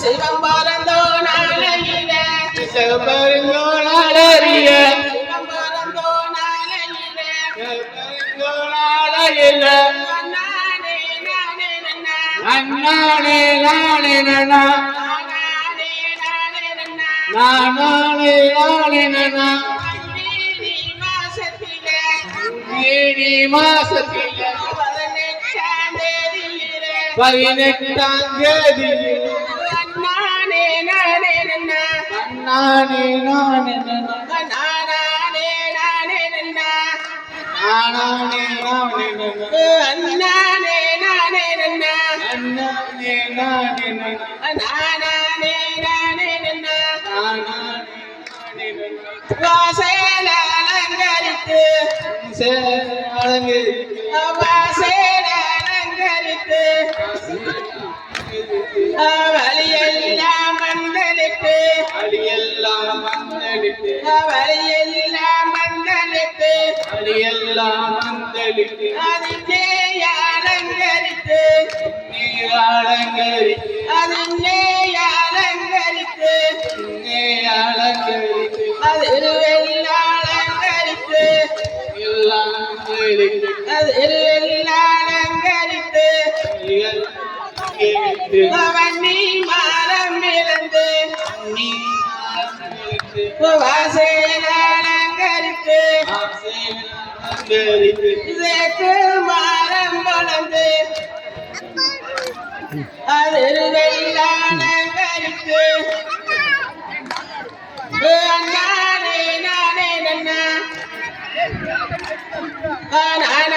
சிவம் பறந்தோ நாளையில சிவபெருங்கோ நாளறிய சிவம் பறந்தோ நாளையில நாளையில அண்ணானே நானே அண்ணானே நானே நானே நானே மாசத்தில 18ஆம் தேதி அண்ணானே நானே நானே நானே நானே நானே நானே அண்ணானே நானே அண்ணானே நானே நானே நானே வாசேல அலங்கரித்து அலங்கரித்து வாசேல அலங்கரித்து வழியெல்லாம் மந்தளித்து அடியெல்லாம் வந்தளித்து வழியெல்லாம் மந்தளித்து அடியெல்லாம் வந்தளித்து அதிலே அலங்கரித்து நீராலங்கரித்து அதிலே அலங்கரித்து அலங்கரித்து அதிருவெல்லாம் அலங்கரித்து எல்லாம் அலங்கரித்து அதிருவெல்லாம் அலங்கரித்து வன்னி மரம் இருந்து வாசேல அலங்கரித்து இதற்கு மரம் வளர்ந்து அதிருவெல்லாம் அலங்கரித்து நானே நானே